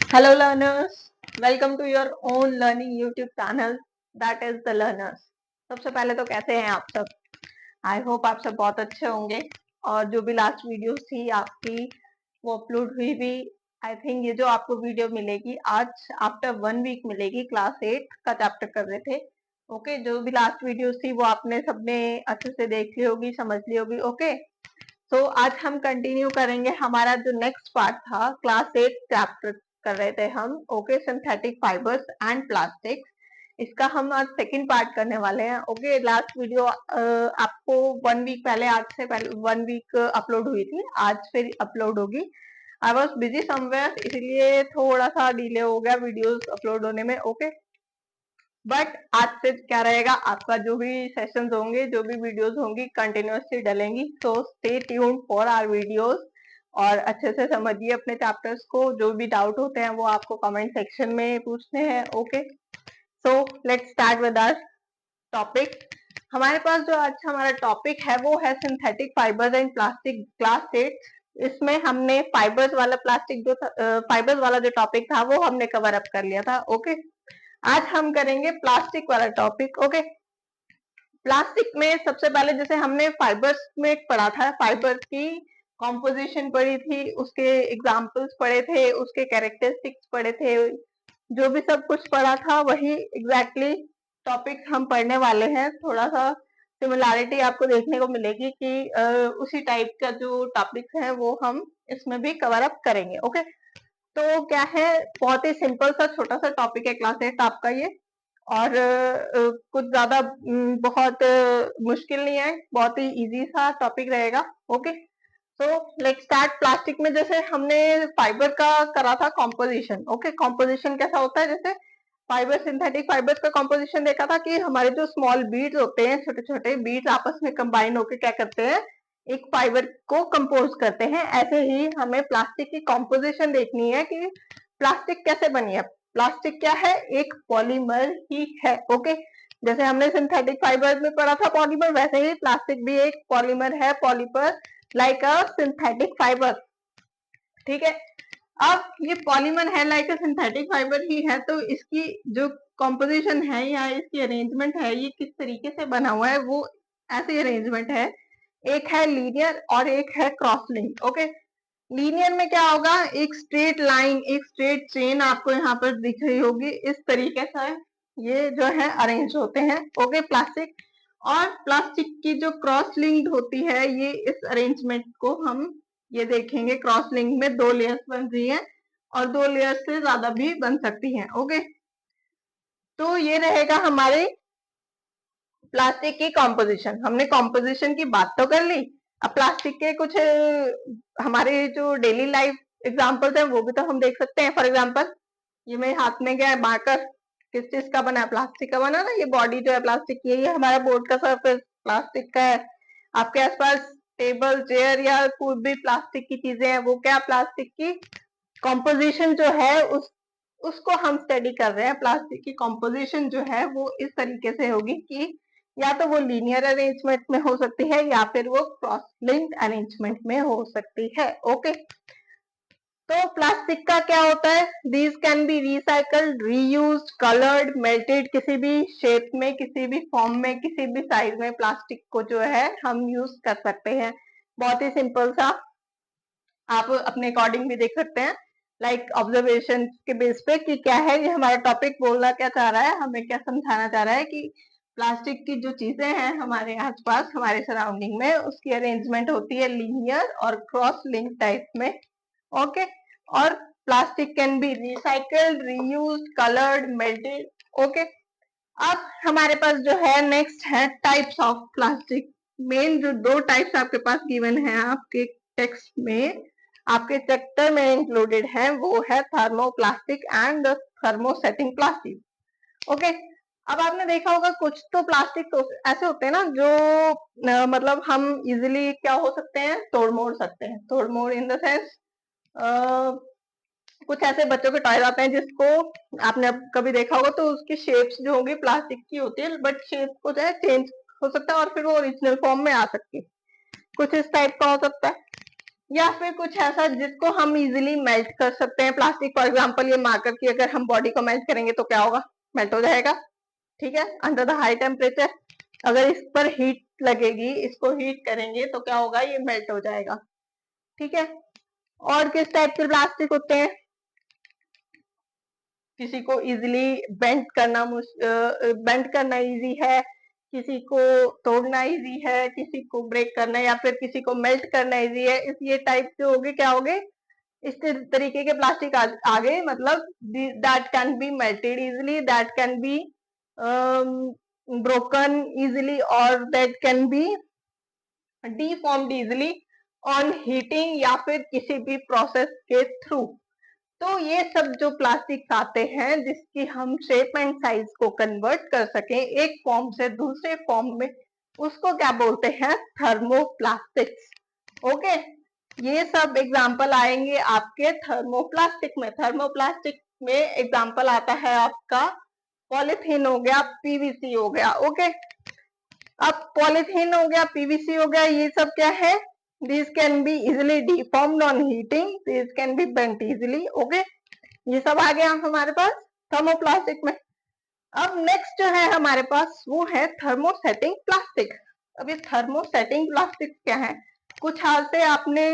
Hello learners, welcome to your own learning YouTube channel that is the learners। सबसे पहले तो कैसे हैं आप सब? आई होप आप सब बहुत अच्छे होंगे। और जो भी लास्ट वीडियो थी आपकी वो अपलोड हुई भी। आई थिंक ये जो आपको वीडियो मिलेगी आज आफ्टर 1 वीक मिलेगी। क्लास 8 का चैप्टर कर रहे थे। ओके, जो भी लास्ट वीडियो थी वो आपने सबने अच्छे से देख ली होगी, समझ ली होगी। ओके, तो आज हम कंटिन्यू करेंगे हमारा जो नेक्स्ट पार्ट था। क्लास 8 चैप्टर कर रहे थे हम। Okay, synthetic fibres and plastics, इसका हम आज सेकंड पार्ट करने वाले हैं। ओके, लास्ट वीडियो आपको 1 वीक पहले, आज से पहले 1 वीक अपलोड हुई थी, आज फिर अपलोड होगी। आई वॉज बिजी समवेयर, इसलिए थोड़ा सा डिले हो गया वीडियोस अपलोड होने में। ओके, बट आज से क्या रहेगा, आपका जो भी सेशंस होंगे, जो भी वीडियोस होंगी कंटिन्यूअसली डलेंगी। So stay tuned for our videos और अच्छे से समझिए अपने चैप्टर्स को। जो भी डाउट होते हैं वो आपको कमेंट सेक्शन में पूछने हैं। Okay, so let's start with our topic. हमारे पास जो आज हमारा टॉपिक है वो है synthetic fibres and plastic, class 8। इसमें हमने फाइबर्स वाला प्लास्टिक जो फाइबर्स वाला जो टॉपिक था वो हमने कवर अप कर लिया था। ओके, आज हम करेंगे प्लास्टिक वाला टॉपिक। ओके, प्लास्टिक में सबसे पहले जैसे हमने फाइबर्स में पढ़ा था, फाइबर की कॉम्पोजिशन पढ़ी थी, उसके एग्जाम्पल्स पढ़े थे, उसके कैरेक्टरिस्टिक्स पढ़े थे, जो भी सब कुछ पढ़ा था वही एग्जैक्टली टॉपिक हम पढ़ने वाले हैं। थोड़ा सा सिमिलैरिटी आपको देखने को मिलेगी कि उसी टाइप का जो टॉपिक्स है वो हम इसमें भी कवर अप करेंगे। ओके, तो क्या है, बहुत ही सिंपल सा छोटा सा टॉपिक है क्लास 8 आपका ये। और कुछ ज्यादा बहुत मुश्किल नहीं है, बहुत ही इजी सा टॉपिक रहेगा। Okay, so let's start. Plastic में जैसे हमने फाइबर का करा था कॉम्पोजिशन। ओके, कॉम्पोजिशन कैसा होता है, जैसे फाइबर, सिंथेटिक फाइबर्स का कॉम्पोजिशन देखा था कि हमारे जो स्मॉल बीड्स होते हैं, छोटे छोटे बीड्स आपस में कंबाइन होकर क्या करते हैं, एक फाइबर को कंपोज करते हैं। ऐसे ही हमें प्लास्टिक की कॉम्पोजिशन देखनी है कि प्लास्टिक कैसे बनी है। प्लास्टिक क्या है, एक पॉलीमर ही है। ओके, जैसे हमने सिंथेटिक फाइबर में पढ़ा था पॉलीमर, वैसे ही प्लास्टिक भी एक पॉलीमर है, पॉलीमर लाइक अ सिंथेटिक फाइबर। ठीक है, अब ये पॉलीमर है लाइक अ सिंथेटिक फाइबर ही है, तो इसकी जो कॉम्पोजिशन है या इसकी अरेंजमेंट है, ये किस तरीके से बना हुआ है, वो ऐसी अरेंजमेंट है। एक है लीनियर और एक है क्रॉस लिंक। ओके, लीनियर में क्या होगा, एक स्ट्रेट लाइन, एक स्ट्रेट चेन आपको यहाँ पर दिख रही होगी, इस तरीके से ये जो है अरेंज होते हैं। Okay, plastic. और प्लास्टिक की जो क्रॉस लिंक्ड होती है, ये इस अरेंजमेंट को हम ये देखेंगे। क्रॉस लिंक में 2 लेयर्स बन रही हैं और 2 लेयर्स से ज्यादा भी बन सकती हैं। ओके, तो ये रहेगा हमारे प्लास्टिक की कॉम्पोजिशन। हमने कॉम्पोजिशन की बात तो कर ली, अब प्लास्टिक के कुछ हमारे जो डेली लाइफ एग्जांपल्स हैं वो भी तो हम देख सकते हैं। फॉर एग्जांपल, ये मेरे हाथ में क्या है, मार्कर, किस चीज का बना है, प्लास्टिक का बना ना। ये बॉडी जो है प्लास्टिक की है, ये हमारा बोर्ड का सरफेस प्लास्टिक का है। आपके आसपास टेबल, चेयर या कोई भी प्लास्टिक की चीजें हैं, वो क्या प्लास्टिक की कॉम्पोजिशन जो है उसको हम स्टडी कर रहे हैं। प्लास्टिक की कॉम्पोजिशन जो है वो इस तरीके से होगी कि या तो वो लीनियर अरेंजमेंट में हो सकती है या फिर वो क्रॉस लिंक्ड अरेंजमेंट में हो सकती है। ओके, तो प्लास्टिक का क्या होता है, these can be recycled, reused, coloured, melted, किसी भी शेप में, किसी भी फॉर्म में, किसी भी साइज में प्लास्टिक को जो है हम यूज कर सकते हैं। बहुत ही सिंपल सा, आप अपने अकॉर्डिंग भी देख सकते हैं, लाइक ऑब्जर्वेशन के बेस पे कि क्या है ये हमारा टॉपिक बोलना क्या चाह रहा है, हमें क्या समझाना चाह रहा है कि प्लास्टिक की जो चीजें हैं हमारे आसपास, हमारे सराउंडिंग में, उसकी अरेंजमेंट होती है लीनियर और क्रॉस लिंक टाइप में। ओके, और plastic can be recycled, reused, coloured, melted. Okay, अब हमारे पास जो है नेक्स्ट है टाइप्स ऑफ प्लास्टिक। मेन जो 2 टाइप्स आपके पास गिवन है आपके टेक्स्ट में, आपके चैप्टर में इंक्लूडेड है, वो है thermoplastic and thermosetting plastic. Okay, अब आपने देखा होगा कुछ तो प्लास्टिक तो ऐसे होते हैं ना जो मतलब हम इजिली क्या हो सकते हैं, तोड़ मोड़ सकते हैं। तोड़ मोड़ इन द सेंस, कुछ ऐसे बच्चों के टॉयज आते हैं जिसको आपने अब कभी देखा होगा, तो उसकी शेप्स जो होगी प्लास्टिक की होती है, बट शेप को जो है चेंज हो सकता है और फिर वो ओरिजिनल फॉर्म में आ सकती है। कुछ इस टाइप का हो सकता है। या फिर कुछ ऐसा जिसको हम इजीली मेल्ट कर सकते हैं। प्लास्टिक फॉर एग्जांपल ये मार्कर की अगर हम बॉडी को मेल्ट करेंगे तो क्या होगा, मेल्ट हो जाएगा, ठीक है, अंडर द हाई टेम्परेचर। अगर इस पर हीट लगेगी, इसको हीट करेंगे तो क्या होगा, ये मेल्ट हो जाएगा, ठीक है। और किस टाइप के प्लास्टिक होते हैं, किसी को इजीली बेंड करना इजी है, किसी को तोड़ना इजी है, किसी को ब्रेक करना या फिर किसी को मेल्ट करना इजी है। इस ये टाइप के होगे, क्या होगे, इस तरीके के प्लास्टिक आगे, मतलब that can be melted easily, that can be broken easily और that can be deformed easily on heating या फिर किसी भी प्रोसेस के थ्रू। तो ये सब जो प्लास्टिक्स आते हैं जिसकी हम शेप एंड साइज को कन्वर्ट कर सकें एक फॉर्म से दूसरे फॉर्म में, उसको क्या बोलते हैं, थर्मोप्लास्टिक्स। ओके, ये सब एग्जांपल आएंगे आपके थर्मोप्लास्टिक में। थर्मोप्लास्टिक में एग्जांपल आता है आपका पॉलिथीन हो गया, पीवीसी हो गया। ओके, अब पॉलिथीन हो गया, पीवीसी हो गया, ये सब क्या है, this can be easily deformed on heating, this can be bent easily. Okay, ये सब आ गया हमारे पास थर्मोप्लास्टिक में। अब नेक्स्ट जो है हमारे पास वो है थर्मोसेटिंग प्लास्टिक। अब ये थर्मोसेटिंग प्लास्टिक क्या है, कुछ हाल से आपने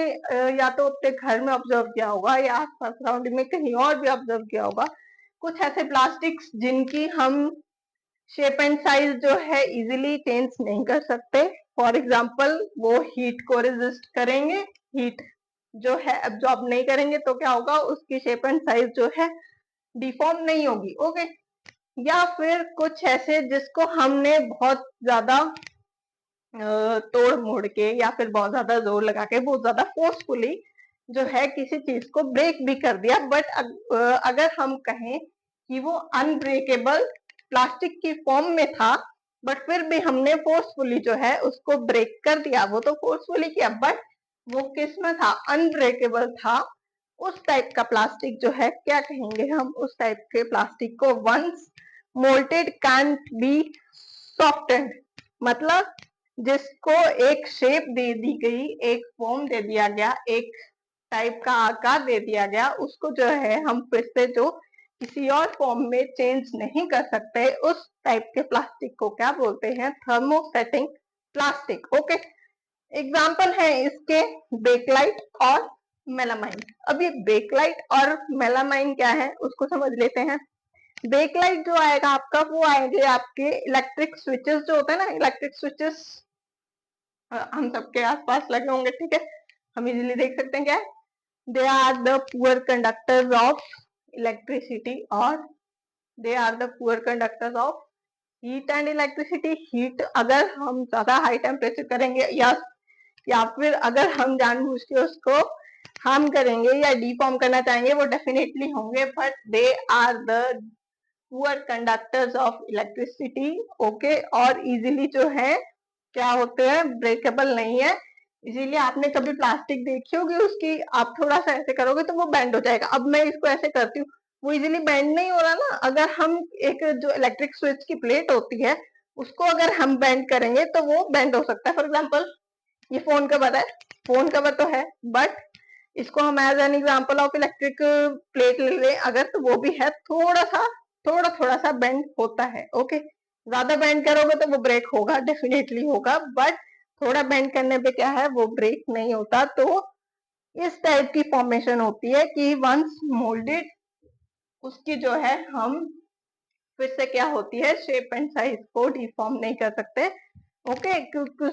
या तो अपने घर में ऑब्जर्व किया होगा या आसपास सराउंडिंग में कहीं और भी ऑब्जर्व किया होगा, कुछ ऐसे प्लास्टिक्स जिनकी हम शेप एंड साइज जो है इजीली चेंज नहीं कर सकते। फॉर एग्जाम्पल वो हीट को रेजिस्ट करेंगे, हीट जो है एब्जॉर्ब नहीं करेंगे तो क्या होगा, उसकी शेप एंड साइज जो है डिफॉर्म नहीं होगी। ओके, या फिर कुछ ऐसे जिसको हमने बहुत ज्यादा तोड़ मोड़ के या फिर बहुत ज्यादा जोर लगा के, बहुत ज्यादा फोर्सफुली जो है किसी चीज को ब्रेक भी कर दिया, बट अगर हम कहें कि वो अनब्रेकेबल प्लास्टिक की फॉर्म में था, बट फिर भी हमने फोर्सफुली जो है उसको ब्रेक कर दिया, वो तो फोर्सफुली किया बट वो किस में था, अनब्रेकेबल था। उस टाइप का प्लास्टिक जो है क्या कहेंगे हम, उस टाइप के प्लास्टिक को once moulded can't be softened, मतलब जिसको एक शेप दे दी गई, एक फॉर्म दे दिया गया, एक टाइप का आकार दे दिया गया, उसको जो है हम फिर से जो किसी और फॉर्म में चेंज नहीं कर सकते, उस टाइप के प्लास्टिक को क्या बोलते हैं, थर्मोसेटिंग प्लास्टिक। ओके, एग्जाम्पल है इसके बेकलाइट और मेलामाइन। अब ये बेकलाइट और मेलामाइन क्या है उसको समझ लेते हैं। बेकलाइट जो आएगा आपका, वो आएंगे आपके इलेक्ट्रिक स्विचेस जो होते हैं ना, इलेक्ट्रिक स्विचेस हम सबके आसपास लगे होंगे, ठीक है, हम इजीली देख सकते हैं क्या है, they are the poor conductors of electricity और they are the poor conductors of heat and electricity. Heat अगर हम ज्यादा हाई टेम्परेचर करेंगे या फिर अगर हम जानबूझ के उसको हार्म करेंगे या डिफॉर्म करना चाहेंगे, वो डेफिनेटली होंगे, but they are the poor conductors of electricity. Okay, और इजीली जो है क्या होते हैं, ब्रेकेबल नहीं है। इसीलिए आपने कभी प्लास्टिक देखी होगी, उसकी आप थोड़ा सा ऐसे करोगे तो वो बेंड हो जाएगा। अब मैं इसको ऐसे करती हूँ, वो इजीली बेंड नहीं हो रहा ना। अगर हम एक जो इलेक्ट्रिक स्विच की प्लेट होती है उसको अगर हम बेंड करेंगे तो वो बेंड हो सकता है। फॉर एग्जाम्पल ये फोन कवर है, फोन कवर तो है बट इसको हम as an example of electric plate ले लें अगर, तो वो भी है थोड़ा सा बेंड होता है। ओके, ज्यादा बेंड करोगे तो वो ब्रेक होगा, डेफिनेटली होगा, बट थोड़ा बेंड करने पे क्या है, वो ब्रेक नहीं होता। तो इस टाइप की फॉर्मेशन होती है कि वंस मोल्डेड उसकी जो है हम फिर से क्या होती है, शेप एंड साइज को डिफॉर्म नहीं कर सकते। ओके,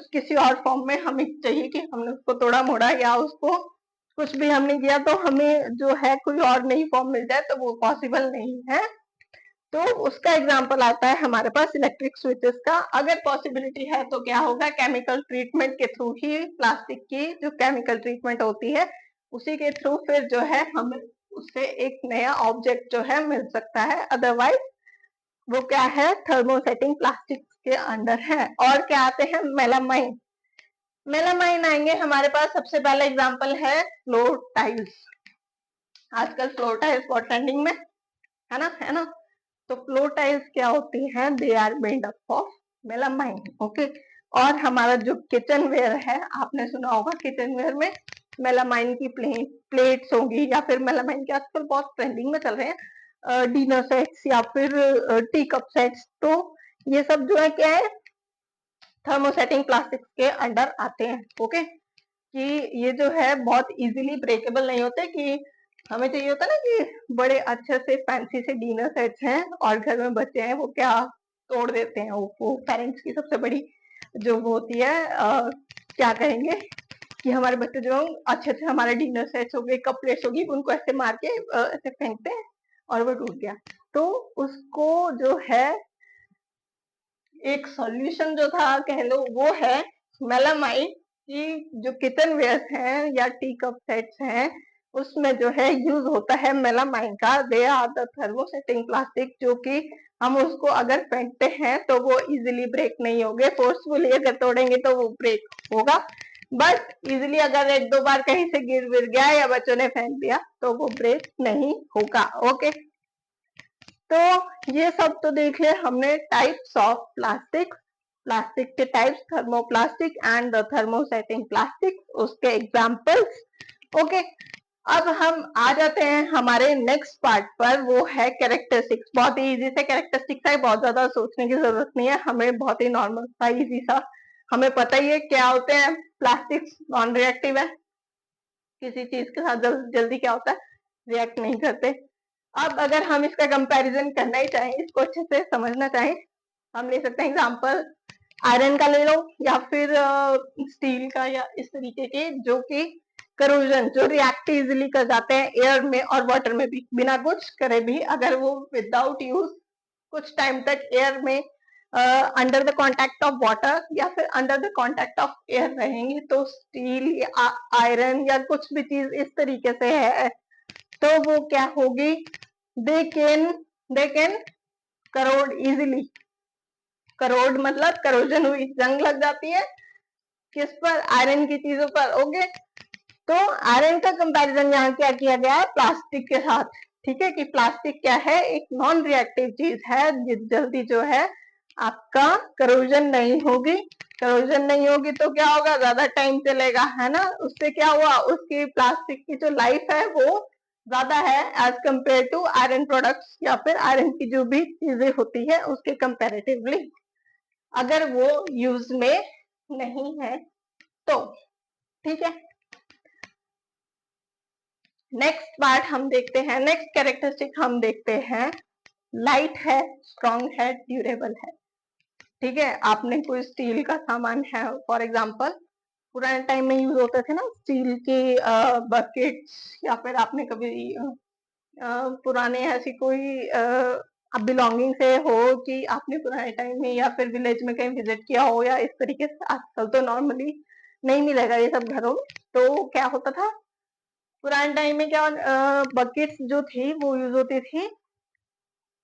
किसी और फॉर्म में हमें चाहिए कि हमने उसको तोड़ा मोड़ा या उसको कुछ भी हमने किया तो हमें जो है कोई और नई फॉर्म मिल जाए, तो वो पॉसिबल नहीं है। तो उसका एग्जाम्पल आता है हमारे पास इलेक्ट्रिक स्विचेस का। अगर पॉसिबिलिटी है तो क्या होगा, केमिकल ट्रीटमेंट के थ्रू ही, प्लास्टिक की जो केमिकल ट्रीटमेंट होती है उसी के थ्रू फिर जो है हमें उससे एक नया ऑब्जेक्ट जो है मिल सकता है। अदरवाइज वो क्या है, थर्मोसेटिंग प्लास्टिक के अंडर है। और क्या आते हैं, मेलामाइन। मेलामाइन आएंगे हमारे पास, सबसे पहला एग्जांपल है फ्लोर टाइल्स। आजकल फ्लोर टाइल्स बहुत ट्रेंडिंग में है ना। तो फ्लोर टाइल्स क्या होती हैं, they are made up of melamine. Okay, और हमारा जो किचन वेयर है, आपने सुना होगा किचन वेयर में मेलामाइन की प्लेट्स होंगी, या फिर मेलामाइन के आजकल बहुत ट्रेंडिंग में चल रहे हैं डिनर सेट्स या फिर टी कप सेट्स। तो ये सब जो है क्या है, थर्मोसेटिंग प्लास्टिक्स के अंडर आते हैं। ओके, कि ये जो है बहुत इजीली ब्रेकेबल नहीं होते, कि हमें चाहिए होता ना कि बड़े अच्छे से फैंसी से डिनर सेट्स हैं और घर में बच्चे हैं, वो क्या तोड़ देते हैं। वो पेरेंट्स की सबसे बड़ी जो वो होती है क्या कहेंगे, कि हमारे बच्चे जो अच्छे से हमारे डिनर सेट्स हो गए, कप प्लेट्स होगी, उनको ऐसे मार के ऐसे फेंकते हैं और वो टूट गया। तो उसको जो है एक सॉल्यूशन जो था कह लो, वो है मेलामाइन की जो किचन वेयर्स हैं या टी कप सेट्स हैं, उसमें जो है यूज होता है मेलामाइन का। They are the thermosetting plastic, जो कि हम उसको अगर फेंकते हैं तो वो इजीली ब्रेक नहीं होंगे। फोर्सफुली अगर तोड़ेंगे तो वो ब्रेक होगा, बट इजीली अगर एक दो बार कहीं से गिर विर गया या बच्चों ने फेंक दिया तो वो ब्रेक नहीं होगा। ओके, तो ये सब तो देख लिया हमने टाइप्स ऑफ प्लास्टिक, प्लास्टिक के types, thermoplastic and the thermosetting plastic, उसके एग्जांपल्स। ओके, अब हम आ जाते हैं हमारे नेक्स्ट पार्ट पर, वो है कैरेक्टरिस्टिक्स। बहुत ही इजी से कैरेक्टरिस्टिक्स है, बहुत ज्यादा सोचने की जरूरत नहीं है हमें, बहुत ही नॉर्मल सा इजी सा हमें पता ही है क्या होते हैं। प्लास्टिक्स नॉन रिएक्टिव है, किसी चीज के साथ जल्दी क्या होता है, रिएक्ट नहीं करते। अब अगर हम इसका कंपैरिजन करना ही चाहें, इसको अच्छे से समझना चाहें, हम ले सकते हैं एग्जांपल आयरन का ले लो, या फिर स्टील का, या इस तरीके के जो कि करोजन, जो रिएक्ट इजिली कर जाते हैं एयर में और वाटर में भी, बिना कुछ करे भी। अगर वो विदाउट यूज कुछ टाइम तक एयर में under the contact of water या फिर under the contact of air रहेंगे, तो स्टील या आयरन या कुछ भी चीज इस तरीके से है, तो वो क्या होगी, they can crore easily. Crore मतलब करोजन हुई, जंग लग जाती है किस पर, आयरन की चीजों पर। ओके, तो आयरन का कंपैरिजन यहाँ क्या किया गया है, प्लास्टिक के साथ। ठीक है, कि प्लास्टिक क्या है, एक नॉन रिएक्टिव चीज है, जल्दी जो है आपका करोजन नहीं होगी। करोजन नहीं होगी तो क्या होगा, ज्यादा टाइम चलेगा, है ना। उससे क्या हुआ, उसकी प्लास्टिक की जो लाइफ है वो ज्यादा है as compare to iron products, या फिर आयरन की जो भी चीजें होती है उसके कंपेरेटिवली, अगर वो यूज में नहीं है तो। ठीक है, नेक्स्ट पार्ट हम देखते हैं, नेक्स्ट कैरेक्टरिस्टिक हम देखते हैं, लाइट है, स्ट्रॉन्ग है, ड्यूरेबल है। ठीक है, आपने कोई स्टील का सामान है, फॉर एग्जांपल पुराने टाइम में यूज होते थे ना स्टील के बकेट्स, या फिर आपने कभी पुराने ऐसी कोई बिलोंगिंग से हो कि आपने पुराने टाइम में या फिर विलेज में कहीं विजिट किया हो, या इस तरीके से, आजकल तो नॉर्मली नहीं मिलेगा ये सब घरों में। तो क्या होता था पुराने टाइम में, क्या बकेट्स जो थी वो यूज होती थी,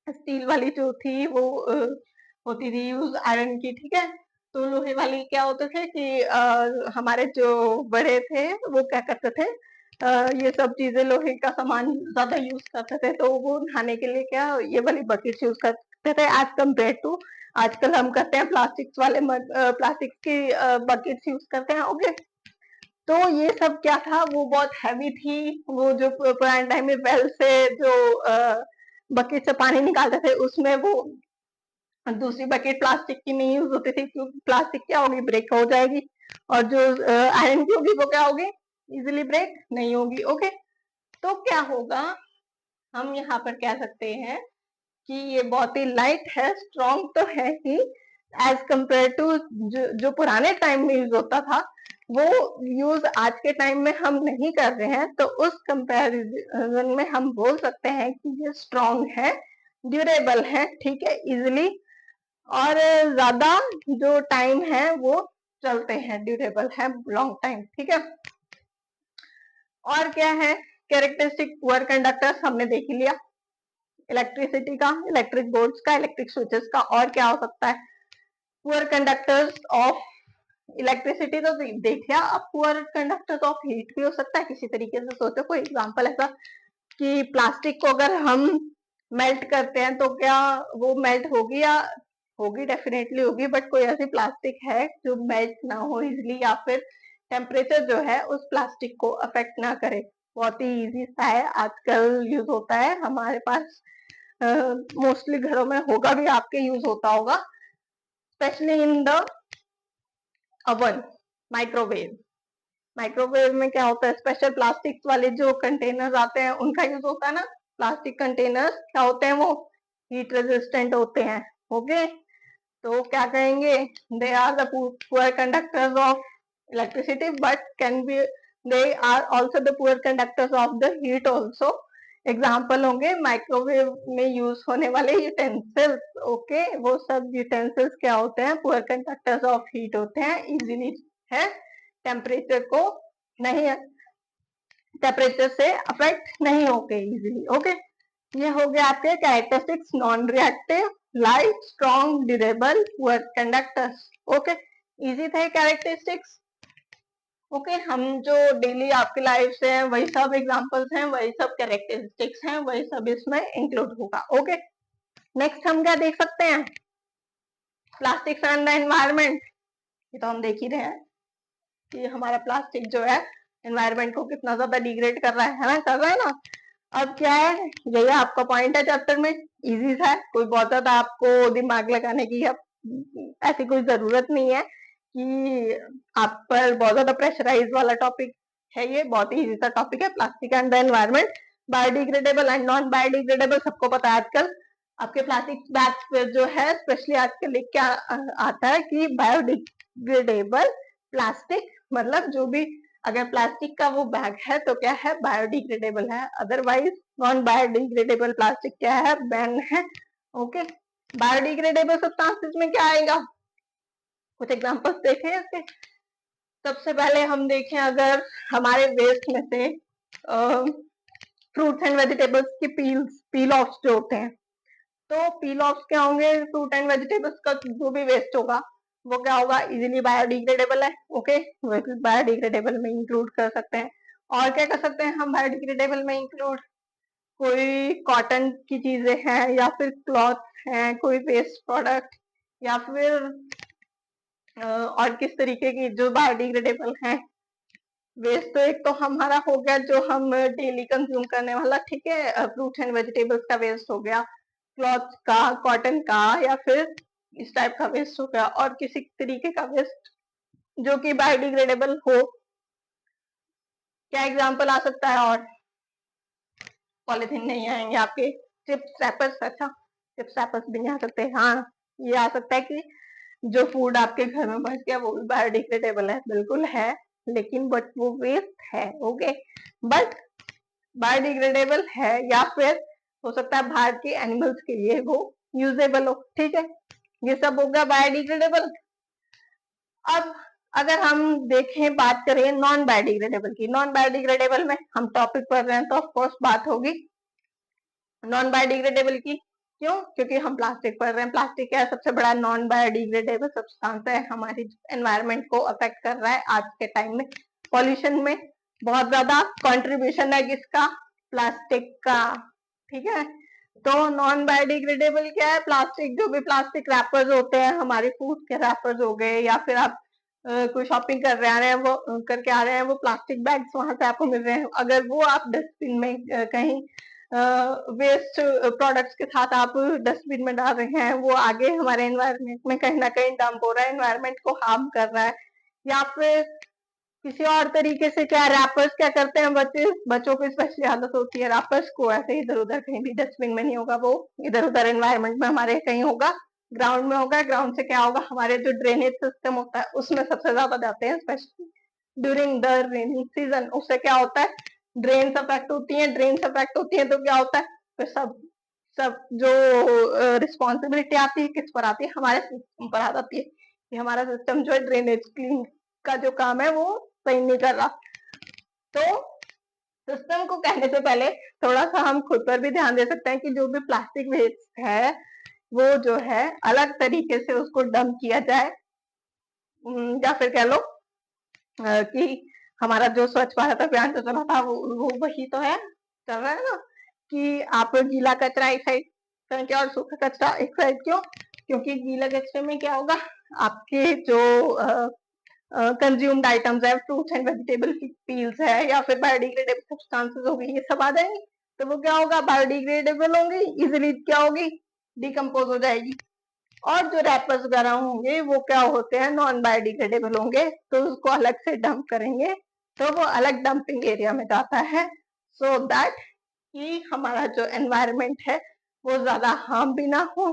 स्टील वाली जो थी वो होती थी यूज आयरन की। ठीक है, तो लोहे वाली क्या होते थे कि हमारे जो बड़े थे वो क्या करते थे, ये सब चीजें लोहे का सामान ज्यादा यूज करते थे, तो वो नहाने के लिए क्या ये वाली बकेट्स यूज करते थे, एज कम्पेयर टू आजकल हम करते हैं प्लास्टिक्स वाले प्लास्टिक की बकेट्स यूज करते हैं। ओके, तो ये सब क्या था, वो बहुत हैवी थी। वो जो पुराने टाइम में वेल से जो बकेट से पानी निकालते थे, उसमें वो दूसरी बकेट प्लास्टिक की नहीं यूज होती थी, क्योंकि प्लास्टिक क्या होगी, ब्रेक हो जाएगी, और जो आयरन की होगी वो क्या होगी, इजिली ब्रेक नहीं होगी। ओके, तो क्या होगा, हम यहाँ पर कह सकते हैं कि ये बहुत ही लाइट है, स्ट्रॉन्ग तो है ही, एज कंपेयर टू जो पुराने टाइम में यूज होता था, वो यूज आज के टाइम में हम नहीं कर रहे हैं, तो उस कंपैरिजन में हम बोल सकते हैं कि ये स्ट्रॉन्ग है, ड्यूरेबल है। ठीक है, इजिली और ज्यादा जो टाइम है वो चलते हैं, ड्यूरेबल है लॉन्ग टाइम। ठीक है, और क्या है कैरेक्टरिस्टिक पुअर कंडक्टर्स, हमने देख ही लिया, इलेक्ट्रिसिटी का, इलेक्ट्रिक बोर्ड्स का, इलेक्ट्रिक स्विचेस का, और क्या हो सकता है, पुअर कंडक्टर्स ऑफ इलेक्ट्रिसिटी तो देख लिया, अब पुअर कंडक्टर्स ऑफ हीट भी हो सकता है किसी तरीके से। सोचो कोई एग्जांपल ऐसा कि प्लास्टिक को अगर हम मेल्ट करते हैं तो क्या वो मेल्ट होगी, या होगी, डेफिनेटली होगी, बट कोई ऐसी प्लास्टिक है जो मेल्ट ना हो इजिली, या फिर टेम्परेचर जो है उस प्लास्टिक को अफेक्ट ना करे। बहुत ही इजी सा है, आजकल यूज होता है हमारे पास, मोस्टली घरों में होगा भी, आपके यूज होता होगा, specially in the oven, microwave. Microwave में क्या होता है, स्पेशल प्लास्टिक वाले जो कंटेनर आते हैं उनका यूज होता है ना। प्लास्टिक कंटेनर्स क्या होते हैं, वो हीट रेजिस्टेंट होते हैं। ओके, तो क्या कहेंगे, they are the poor conductors of electricity but can be, they are also the poor conductors of the heat also. Example होंगे माइक्रोवेव में यूज होने वाले यूटेंसिल्स। ओके, वो सब यूटेंसिल्स क्या होते हैं, पुअर कंडक्टर्स ऑफ हीट होते हैं, इजीली है टेम्परेचर को नहीं, टेम्परेचर से अफेक्ट नहीं होते इजीली। ओके, ये हो गया आपके characteristics, non reactive, light, strong, durable, poor conductors. Okay, easy थे कैरेक्टरिस्टिक्स। ओके, हम जो डेली आपकी लाइफ से हैं वही सब एग्जांपल्स हैं, वही सब कैरेक्टरिस्टिक्स हैं, वही सब इसमें इंक्लूड होगा। ओके, नेक्स्ट हम क्या देख सकते हैं, प्लास्टिक्स एंड द एनवायरमेंट। ये तो हम देख ही रहे हैं कि हमारा प्लास्टिक जो है एनवायरमेंट को कितना ज्यादा डिग्रेड कर रहा है ना, कर रहा है ना। अब क्या है, यही आपका पॉइंट है चैप्टर में, इजी सा है, कोई बहुत ज्यादा आपको दिमाग लगाने की अब ऐसी कोई जरूरत नहीं है कि आप पर बहुत ज्यादा प्रेशराइज वाला टॉपिक है। ये बहुत ही इजी सा टॉपिक है, plastic and the environment. Biodegradable and non biodegradable सबको पता है आजकल। आपके प्लास्टिक बैग्स पे जो है स्पेशली आजकल लिख के आता है कि बायोडिग्रेडेबल प्लास्टिक, मतलब जो भी अगर प्लास्टिक का वो बैग है तो क्या है, बायोडिग्रेडेबल है, अदरवाइज नॉन बायोडिग्रेडेबल प्लास्टिक क्या है, बैन है। ओके, बायोडिग्रेडेबल सब्सटेंसेस में क्या आएगा, कुछ एग्जांपल्स देखें इसके। सबसे पहले हम देखें, अगर हमारे वेस्ट में से फ्रूट्स एंड वेजिटेबल्स की पील ऑफ्स जो होते हैं, तो पील ऑफ्स क्या होंगे, फ्रूट एंड वेजिटेबल्स का जो भी वेस्ट होगा वो क्या होगा, इजीली बायोडिग्रेडेबल है। ओके, बायोडिग्रेडेबल में इंक्लूड कर सकते हैं। और क्या कर सकते हैं हम बायोडिग्रेडेबल में इंक्लूड, कोई कॉटन की चीजें हैं या फिर क्लॉथ हैं, कोई वेस्ट प्रोडक्ट, या फिर और किस तरीके की जो बायोडिग्रेडेबल हैं। वेस्ट तो एक तो हमारा हो गया जो हम डेली कंज्यूम करने वाला, ठीक है, फ्रूट एंड वेजिटेबल्स का वेस्ट हो गया, क्लॉथ का, कॉटन का, या फिर इस टाइप का वेस्ट हो गया, और किसी तरीके का वेस्ट जो कि बायोडिग्रेडेबल हो। क्या एग्जांपल आ सकता है, और पॉलिथीन नहीं आएंगे आपके, चिप्स रैपर्स, अच्छा चिप्स रैपर्स भी नहीं आ सकते। हाँ, ये आ सकता है कि जो फूड आपके घर में बच गया वो भी बायोडिग्रेडेबल है, बिल्कुल है, लेकिन बट वो वेस्ट है। ओके, बट बायोडिग्रेडेबल है, या फिर हो सकता है बाहर के एनिमल्स के लिए वो यूजेबल हो। ठीक है, ये सब हो गया बायोडिग्रेडेबल। अब अगर हम देखें, बात करें नॉन बायोडिग्रेडेबल की, नॉन बायोडिग्रेडेबल में हम टॉपिक पढ़ रहे हैं तो ऑफकोर्स बात होगी नॉन बायोडिग्रेडेबल की। क्यों, क्योंकि हम प्लास्टिक पढ़ रहे हैं। प्लास्टिक क्या है, सबसे बड़ा नॉन बायोडिग्रेडेबल सब्सटेंस है, हमारी एनवायरमेंट को अफेक्ट कर रहा है आज के टाइम में। पॉल्यूशन में बहुत ज्यादा कंट्रीब्यूशन है किसका, प्लास्टिक का। ठीक है, तो नॉन बायोडिग्रेडेबल क्या है, प्लास्टिक, जो भी प्लास्टिक रैपर्स होते हैं, हमारे फूड के रैपर्स हो गए, या फिर आप कोई शॉपिंग कर रहे आ रहे हैं, वो करके आ रहे हैं, वो प्लास्टिक बैग्स वहां से आपको मिल रहे हैं, अगर वो आप डस्टबिन में कहीं वेस्ट प्रोडक्ट्स के साथ आप डस्टबिन में डाल रहे हैं, वो आगे हमारे एनवायरनमेंट में कहीं ना कहीं डंप हो रहा है, एनवायरनमेंट को हार्म कर रहा है। या फिर किसी और तरीके से क्या, रैपर्स क्या करते हैं, बच्चों को स्पेशली आदत होती है रैपर्स को ऐसे इधर उधर, कहीं भी डस्टबिन में नहीं होगा, वो इधर उधर एनवायरनमेंट में हमारे कहीं होगा, ग्राउंड में होगा। ग्राउंड से क्या होगा, हमारे जो ड्रेनेज सिस्टम होता है उसमें सबसे ज्यादा जाते हैं, specially during the rainy season. उससे क्या होता है, ड्रेन अफेक्ट होती है, ड्रेन अफेक्ट होती है तो क्या होता है, फिर सब सब जो रिस्पॉन्सिबिलिटी आती है किस पर आती है, हमारे सिस्टम पर आ जाती है कि हमारा सिस्टम जो है ड्रेनेज क्लीन का जो काम है वो सही नहीं कर रहा। तो सिस्टम को कहने से पहले थोड़ा सा हम खुद पर भी ध्यान दे सकते हैं कि जो भी प्लास्टिक वेस्ट है वो जो है अलग तरीके से उसको डंप किया जाए, या फिर कह लो कि हमारा जो स्वच्छ भारत अभियान जो चला था वो वही तो है, चल रहा है ना, कि आप गीला कचरा एक साइड करके और सूखा कचरा एक साइड। क्यों, क्योंकि गीला कचरे में क्या होगा, आपके जो कंज्यूम्ड आइटम्स है, फ्रूट्स एंड वेजिटेबल पील्स है, या फिर बायोडिग्रेडेबल सब्सटेंसेस होगी, ये सब आ जाएंगे। तो वो क्या होगा, बायोडिग्रेडेबल होंगी, इजिली क्या होगी, डिकम्पोज हो जाएगी। और जो रैपर्स वगैरह होंगे वो क्या होते हैं, नॉन बायोडिग्रेडेबल होंगे, तो उसको अलग से डंप करेंगे, तो वो अलग डंपिंग एरिया में जाता है, सो दैट कि हमारा जो एनवायरमेंट है वो ज्यादा हार्म भी ना हो,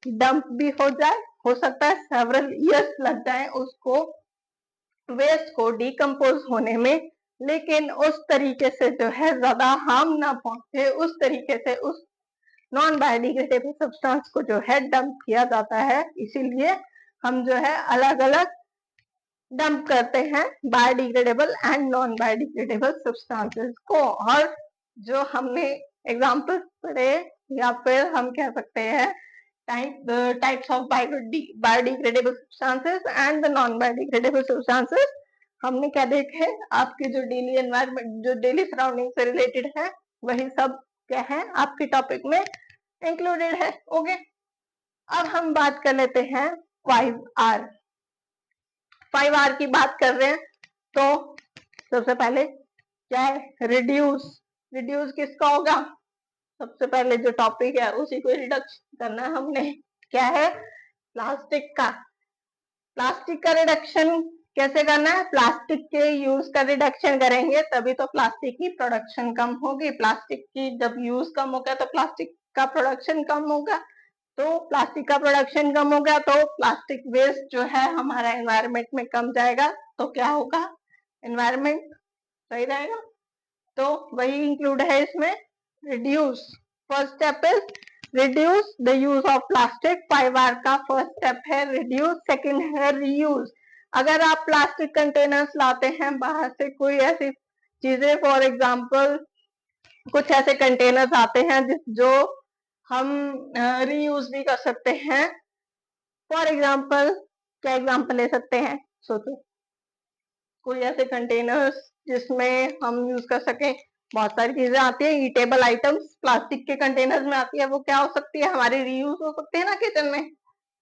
डंप भी हो जाए, हो सकता है सेवरल ईयर्स लग जाए उसको, वेस्ट को डिकम्पोज होने में, लेकिन उस तरीके से जो है ज्यादा हार्म ना पहुंचे, उस तरीके से उस नॉन बायोडिग्रेडेबल सब्सटेंस को जो है डंप किया जाता है। इसीलिए हम जो है अलग अलग डंप करते हैं biodegradable and non biodegradable substances को। और जो हमने एग्जाम्पल्स पढ़े, या फिर हम कह सकते हैं types of biodegradable substances and the non biodegradable substances, हमने क्या देखे, आपके जो डेली एनवायरमेंट, जो डेली सराउंडिंग से रिलेटेड है, वही सब क्या है आपके टॉपिक में इंक्लूडेड है। ओके, अब हम बात कर लेते हैं 5R। 5R की बात कर रहे हैं तो सबसे पहले क्या है, रिड्यूस। रिड्यूस किसका होगा, सबसे पहले जो टॉपिक है उसी को रिडक्स करना है हमने, क्या है, प्लास्टिक का। प्लास्टिक का रिडक्शन कैसे करना है, प्लास्टिक के यूज का रिडक्शन करेंगे तभी तो प्लास्टिक की प्रोडक्शन कम होगी। प्लास्टिक की जब यूज कम होगा तो प्लास्टिक का प्रोडक्शन कम होगा, तो प्लास्टिक का प्रोडक्शन कम हो गया तो प्लास्टिक वेस्ट जो है हमारा एनवायरमेंट में कम जाएगा, तो क्या होगा, एनवायरमेंट सही रहेगा। तो वही इंक्लूड है इसमें, reduce. First step is reduce the use of plastic. 5R का फर्स्ट स्टेप है रिड्यूस, सेकंड है रीयूज। अगर आप प्लास्टिक कंटेनर्स लाते हैं बाहर से, कोई ऐसी चीजें, फॉर एग्जाम्पल कुछ ऐसे कंटेनर्स आते हैं जो हम रीयूज भी कर सकते हैं। फॉर एग्जाम्पल क्या एग्जाम्पल ले सकते हैं, सोचो, कोई ऐसे कंटेनर्स जिसमें हम यूज कर सके। बहुत सारी चीजें आती है, ईटेबल आइटम्स प्लास्टिक के कंटेनर्स में आती है, वो क्या हो सकती है, हमारी रीयूज हो सकती है ना किचन में।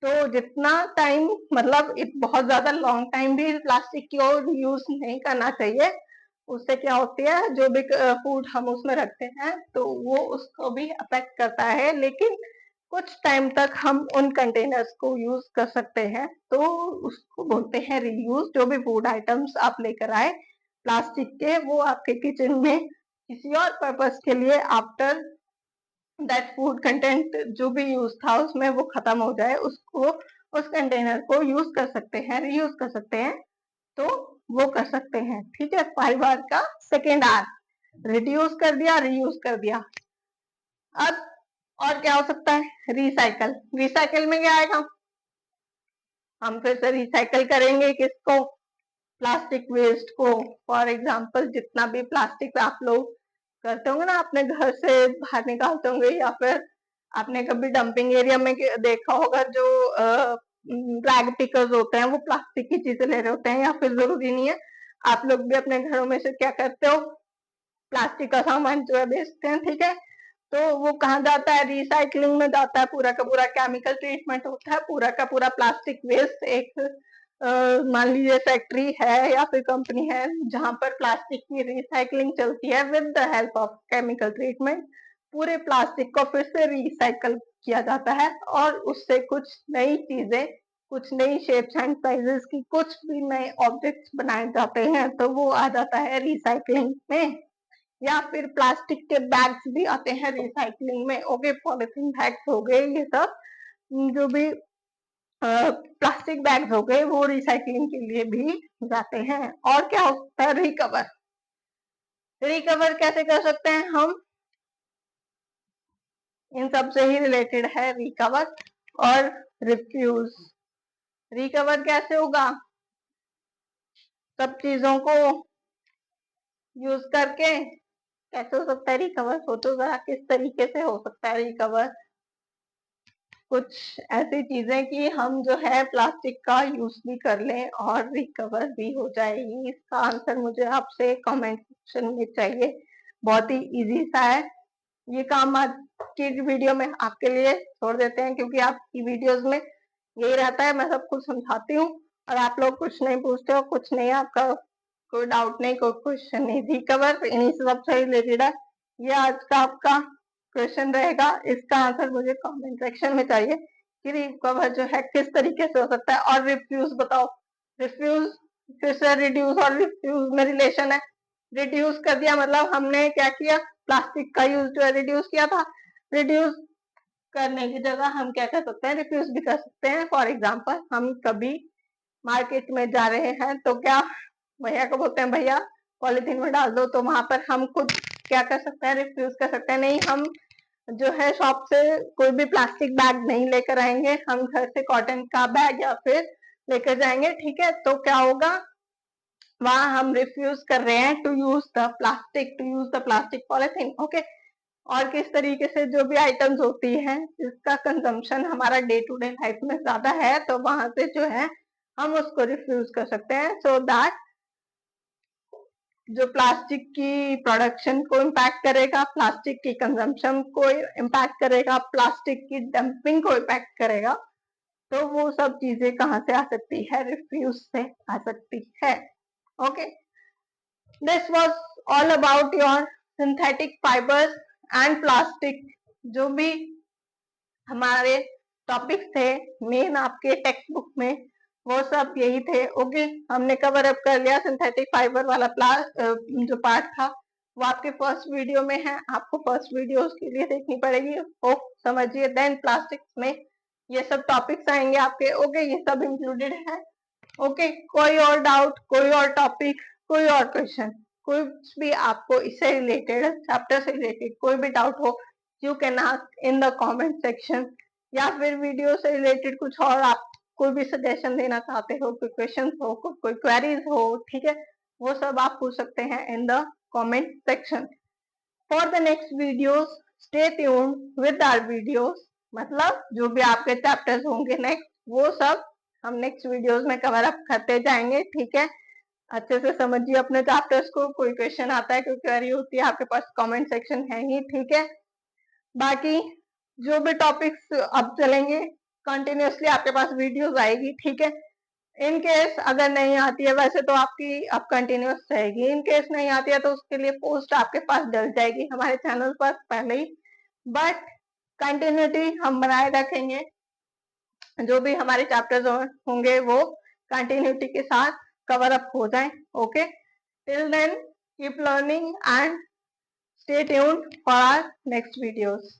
तो जितना टाइम, मतलब बहुत ज्यादा लॉन्ग टाइम भी प्लास्टिक की और यूज नहीं करना चाहिए। उससे क्या होती है, जो भी फूड हम उसमें रखते हैं तो वो उसको भी अफेक्ट करता है, लेकिन कुछ टाइम तक हम उन कंटेनर्स को यूज कर सकते हैं, तो उसको बोलते हैं रीयूज। जो भी फूड आइटम्स आप लेकर आए प्लास्टिक के, वो आपके किचन में किसी और पर्पस के लिए आफ्टर दैट फूड कंटेंट जो भी यूज था उसमें वो खत्म हो जाए, उसको, उस कंटेनर को यूज कर सकते हैं, रीयूज कर सकते हैं, तो वो कर सकते हैं। ठीक है, 5R का सेकेंड आर, रिड्यूस कर दिया, रीयूज कर दिया। अब और क्या हो सकता है, रिसाइकल। रिसाइकल में क्या आएगा, हम फिर से रिसाइकल करेंगे किसको, प्लास्टिक वेस्ट को। फॉर एग्जाम्पल जितना भी प्लास्टिक आप लोग करते होंगे ना, अपने घर से बाहर निकालते होंगे, या फिर आपने कभी डंपिंग एरिया में देखा होगा, जो रैग पिकर्स होते हैं वो प्लास्टिक की चीजें ले रहे होते हैं, या फिर जरूरी नहीं है, आप लोग भी अपने घरों में से क्या करते हो, प्लास्टिक का सामान जो है बेचते हैं, ठीक है। तो वो कहाँ जाता है, रिसाइकलिंग में जाता है, पूरा का पूरा केमिकल ट्रीटमेंट होता है, पूरा का पूरा प्लास्टिक वेस्ट एक मान लीजिए फैक्ट्री है या फिर कंपनी है जहां पर प्लास्टिक की रिसाइकलिंग चलती है with the help of chemical treatment, पूरे प्लास्टिक को फिर से रिसाइकल किया जाता है और उससे कुछ नई चीजें, कुछ नई शेप्स एंड साइजेस की कुछ भी नए ऑब्जेक्ट्स बनाए जाते हैं, तो वो आ जाता है रिसाइकलिंग में। या फिर प्लास्टिक के बैग्स भी आते हैं रिसाइकलिंग में। ओके, पॉलिथीन बैग्स हो गए, ये सब जो भी प्लास्टिक बैग्स हो गए वो रिसाइकलिंग के लिए भी जाते हैं। और क्या होता है, रिकवर। रिकवर कैसे कर सकते हैं हम, इन सब से ही रिलेटेड है रिकवर और रिफ्यूज। रिकवर कैसे होगा, सब चीजों को यूज करके कैसे हो सकता है रिकवर, सोचो जरा किस तरीके से हो सकता है रिकवर। कुछ ऐसी चीजें कि हम जो है प्लास्टिक का यूज भी कर लें और रिकवर भी हो जाएगी। इसका आंसर मुझे आपसे कमेंट सेक्शन में चाहिए, बहुत ही इजी सा है। ये काम आज की वीडियो में आपके लिए छोड़ देते हैं, क्योंकि आपकी वीडियोस में यही रहता है, मैं सब कुछ समझाती हूँ और आप लोग कुछ नहीं पूछते हो, कुछ नहीं, आपका कोई डाउट नहीं, कोई क्वेश्चन नहीं, रिकवर इन्हीं सब से रिलेटेड है। ये आज का आपका क्वेश्चन रहेगा, इसका आंसर मुझे कमेंट सेक्शन में चाहिए कि रिकवर जो है किस तरीके से हो सकता है। और रिफ्यूज बताओ, रिफ्यूज फिर से रिड्यूस और रिफ्यूज में रिलेशन है। रिड्यूस कर दिया मतलब हमने क्या किया, प्लास्टिक का यूज जो है रिड्यूस किया था। रिड्यूस करने की जगह हम क्या कर सकते हैं, रिफ्यूज भी कर सकते हैं। फॉर एग्जाम्पल हम कभी मार्केट में जा रहे हैं तो क्या भैया को बोलते हैं भैया पॉलिथीन में डाल दो, तो वहां पर हम खुद क्या कर सकते हैं, रिफ्यूज कर सकते हैं। नहीं, हम जो है शॉप से कोई भी प्लास्टिक बैग नहीं लेकर आएंगे, हम घर से कॉटन का बैग या फिर लेकर जाएंगे, ठीक है। तो क्या होगा, वहां हम रिफ्यूज कर रहे हैं to use the plastic polythene, okay. और किस तरीके से जो भी आइटम्स होती हैं जिसका कंजम्पशन हमारा डे टू डे लाइफ में ज्यादा है, तो वहां से जो है हम उसको रिफ्यूज कर सकते हैं, सो दैट जो प्लास्टिक की प्रोडक्शन को इम्पैक्ट करेगा, प्लास्टिक की कंजम्पशन को इम्पैक्ट करेगा, प्लास्टिक की डंपिंग को इम्पैक्ट करेगा, तो वो सब चीजें कहाँ से आ सकती है, रिफ्यूज से आ सकती है, okay. This was all about your synthetic fibres and plastic. जो भी हमारे टॉपिक्स थे मेन आपके टेक्स्ट बुक में, वो सब यही थे, ओके। हमने कवर अप कर लिया सिंथेटिक फाइबर वाला जो पार्ट था, वो आपके फर्स्ट वीडियो में है, आपको फर्स्ट वीडियो उसके लिए देखनी पड़ेगी, ओ समझिए। देन प्लास्टिक्स में ये सब टॉपिक्स आएंगे आपके, ओके, ये सब इंक्लूडेड है, ओके। कोई और डाउट, कोई और टॉपिक, कोई और क्वेश्चन, कुछ भी आपको इससे रिलेटेड, चैप्टर से रिलेटेड कोई भी डाउट हो, you can ask in the comment section. या फिर वीडियो से रिलेटेड कुछ और आप कोई भी सजेशन देना चाहते हो, कोई क्वेश्चन हो, कोई क्वेरीज हो, ठीक है, वो सब आप पूछ सकते हैं in the comment section. For the next videos stay tuned with our videos, मतलब जो भी आपके चैप्टर्स होंगे नेक्स्ट, वो सब हम नेक्स्ट वीडियोस में कवर अप करते जाएंगे, ठीक है। अच्छे से समझिए अपने चैप्टर्स को, कोई क्वेश्चन आता है, कोई क्वेरी होती है, आपके पास कमेंट सेक्शन है ही, ठीक है। बाकी जो भी टॉपिक्स अब चलेंगे कंटिन्यूअसली आपके पास वीडियोस आएगी, ठीक है। इन केस अगर नहीं आती है, वैसे तो आपकी अब कंटिन्यूस रहेगी, इन केस नहीं आती है तो उसके लिए पोस्ट आपके पास डल जाएगी हमारे चैनल पर पहले ही, बट कंटिन्यूटी हम बनाए रखेंगे। जो भी हमारे चैप्टर्स होंगे वो कंटिन्यूटी के साथ कवर अप हो जाए, okay. Till then keep learning and stay tuned for our next videos.